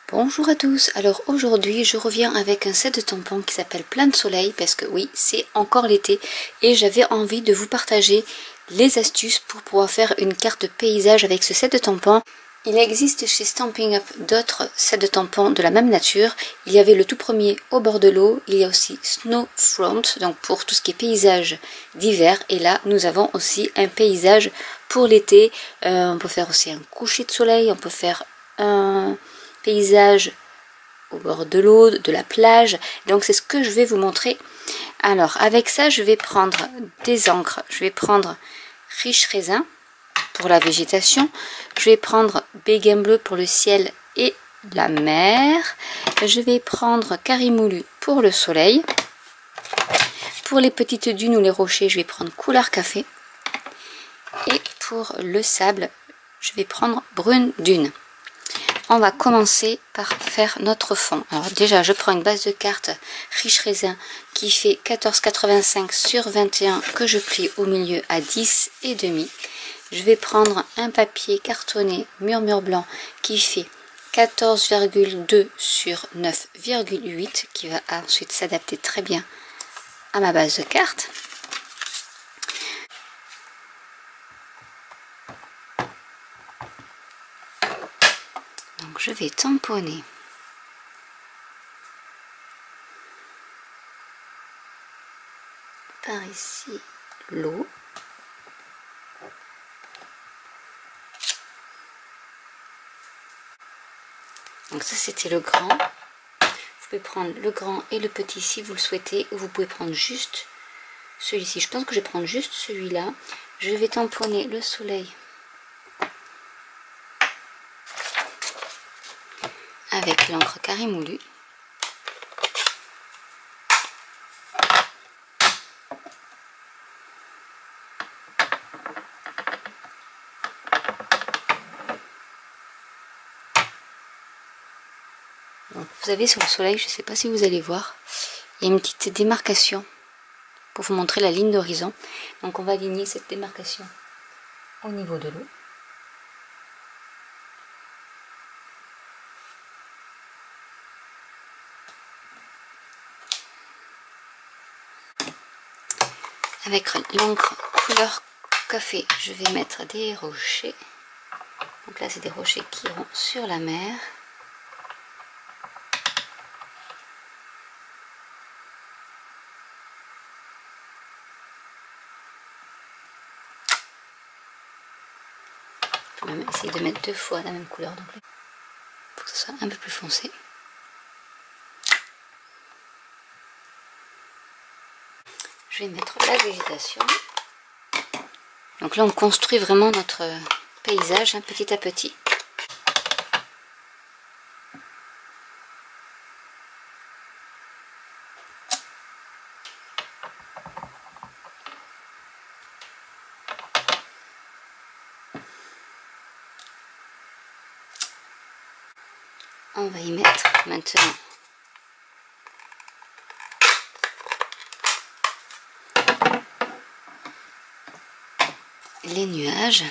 Bonjour à tous, alors aujourd'hui je reviens avec un set de tampons qui s'appelle Plein de soleil parce que oui, c'est encore l'été et j'avais envie de vous partager les astuces pour pouvoir faire une carte de paysage avec ce set de tampons. Il existe chez Stampin' Up d'autres sets de tampons de la même nature. Il y avait le tout premier au bord de l'eau, il y a aussi Snow Front, donc pour tout ce qui est paysage d'hiver, et là nous avons aussi un paysage pour l'été. On peut faire aussi un coucher de soleil, on peut faire un paysage au bord de l'eau, de la plage. Donc c'est ce que je vais vous montrer. Alors avec ça je vais prendre des encres, je vais prendre Riche Raisin pour la végétation, je vais prendre Béguin Bleu pour le ciel et la mer, je vais prendre Carimoulu pour le soleil, pour les petites dunes ou les rochers je vais prendre Couleur Café, et pour le sable je vais prendre Brune Dune. On va commencer par faire notre fond. Alors déjà je prends une base de carte Riche Raisin qui fait 14,85 sur 21 que je plie au milieu à 10,5. Je vais prendre un papier cartonné Murmure Blanc qui fait 14,2 sur 9,8 qui va ensuite s'adapter très bien à ma base de carte. Donc je vais tamponner par ici l'eau. Donc ça c'était le grand. Vous pouvez prendre le grand et le petit si vous le souhaitez, ou vous pouvez prendre juste celui-ci. Je pense que je vais prendre juste celui-là. Je vais tamponner le soleil avec l'encre Carimoulu. Donc, vous avez sur le soleil, je ne sais pas si vous allez voir, il y a une petite démarcation pour vous montrer la ligne d'horizon. Donc on va aligner cette démarcation au niveau de l'eau. Avec l'encre Couleur Café, je vais mettre des rochers. Donc là c'est des rochers qui iront sur la mer. Je vais même essayer de mettre deux fois la même couleur, donc pour que ce soit un peu plus foncé. Je vais mettre la végétation. Donc là on construit vraiment notre paysage petit à petit. On va y mettre maintenant les nuages.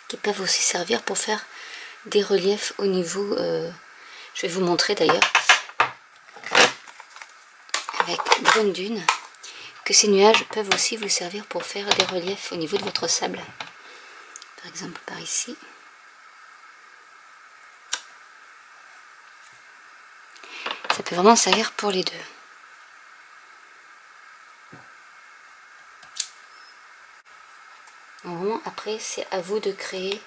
Qui peuvent aussi servir pour faire des reliefs au niveau, je vais vous montrer d'ailleurs avec Brune Dune, que ces nuages peuvent aussi vous servir pour faire des reliefs au niveau de votre sable, par exemple par ici. Ça peut vraiment servir pour les deux. Vraiment, après c'est à vous de créer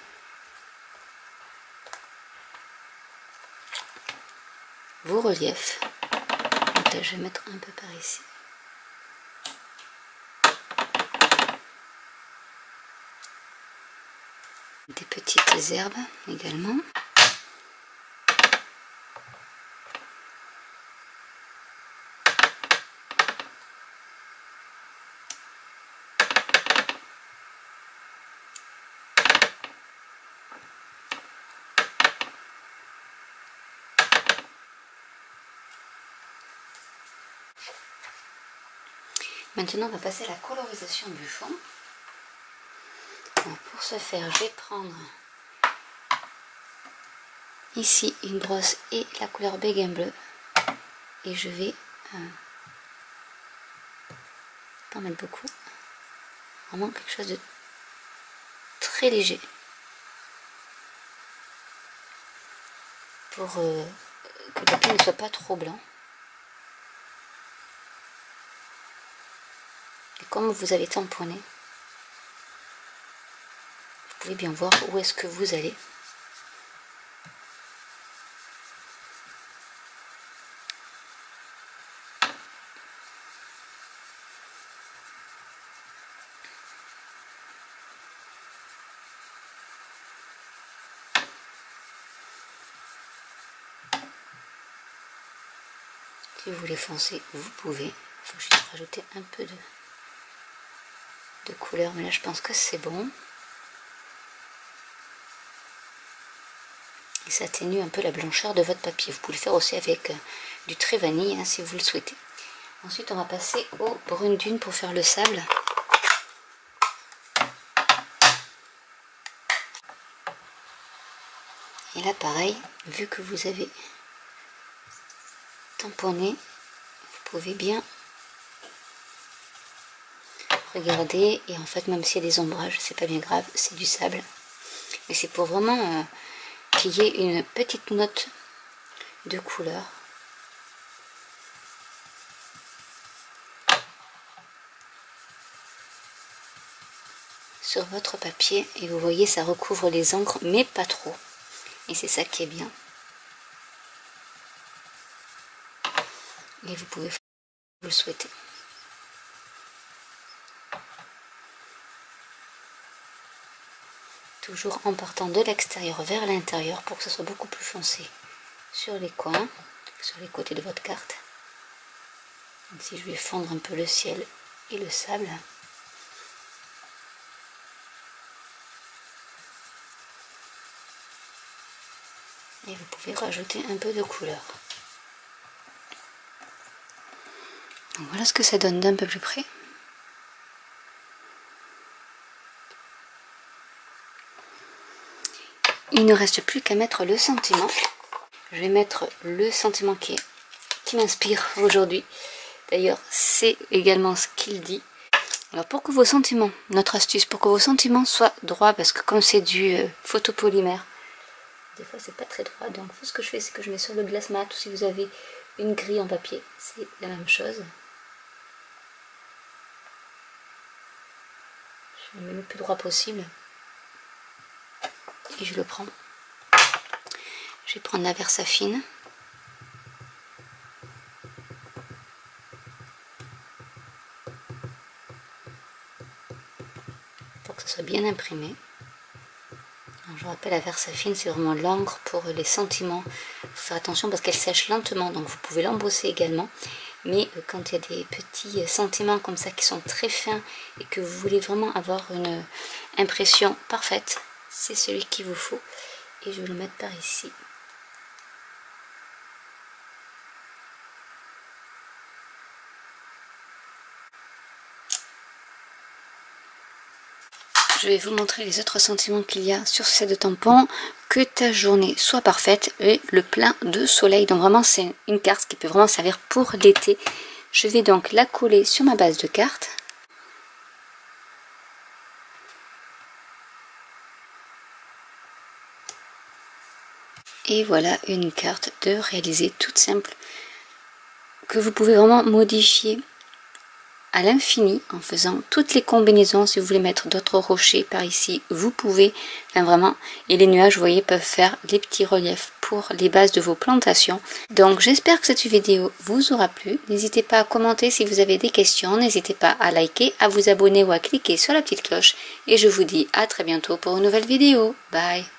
vos reliefs. Donc là je vais mettre un peu par ici. Des petites herbes également. Maintenant, on va passer à la colorisation du fond. Donc, pour ce faire, je vais prendre ici une brosse et la couleur béguin bleu. Et je vais pas en mettre beaucoup. Vraiment quelque chose de très léger. Pour que le papier ne soit pas trop blanc. Et comme vous avez tamponné, vous pouvez bien voir où est-ce que vous allez. Si vous voulez foncer, vous pouvez. Il faut juste rajouter un peu de couleur, mais là je pense que c'est bon. Et ça atténue un peu la blancheur de votre papier. Vous pouvez le faire aussi avec du trait vanille, hein, si vous le souhaitez. Ensuite, on va passer au brune dune pour faire le sable. Et là, pareil, vu que vous avez tamponné, vous pouvez bien regarder. Et en fait, même s'il y a des ombrages, c'est pas bien grave, c'est du sable. Mais c'est pour vraiment qu'il y ait une petite note de couleur. Sur votre papier, et vous voyez, ça recouvre les encres, mais pas trop. Et c'est ça qui est bien. Et vous pouvez faire comme vous le souhaitez. Toujours en partant de l'extérieur vers l'intérieur pour que ce soit beaucoup plus foncé sur les coins, sur les côtés de votre carte. Ici, je vais fondre un peu le ciel et le sable. Et vous pouvez rajouter un peu de couleur. Donc voilà ce que ça donne d'un peu plus près. Il ne reste plus qu'à mettre le sentiment. Je vais mettre le sentiment qui m'inspire aujourd'hui. D'ailleurs, c'est également ce qu'il dit. Alors pour que vos sentiments, notre astuce, pour que vos sentiments soient droits, parce que comme c'est du photopolymère, des fois c'est pas très droit, donc ce que je fais, c'est que je mets sur le glace mat, ou si vous avez une grille en papier, c'est la même chose. Je le mets le plus droit possible. Et je le prends. Je vais prendre la Versafine. Pour que ça soit bien imprimé. Alors, je vous rappelle, la Versafine, c'est vraiment l'encre pour les sentiments. Il faut faire attention parce qu'elle sèche lentement, donc vous pouvez l'embosser également. Mais quand il y a des petits sentiments comme ça qui sont très fins et que vous voulez vraiment avoir une impression parfaite, c'est celui qu'il vous faut. Et je vais le mettre par ici. Je vais vous montrer les autres sentiments qu'il y a sur ce set de tampons. Que ta journée soit parfaite et le plein de soleil. Donc vraiment c'est une carte qui peut vraiment servir pour l'été. Je vais donc la coller sur ma base de carte. Et voilà une carte de réaliser toute simple que vous pouvez vraiment modifier à l'infini en faisant toutes les combinaisons. Si vous voulez mettre d'autres rochers par ici, vous pouvez, enfin vraiment. Et les nuages, vous voyez, peuvent faire les petits reliefs pour les bases de vos plantations. Donc j'espère que cette vidéo vous aura plu. N'hésitez pas à commenter si vous avez des questions, n'hésitez pas à liker, à vous abonner ou à cliquer sur la petite cloche. Et je vous dis à très bientôt pour une nouvelle vidéo. Bye!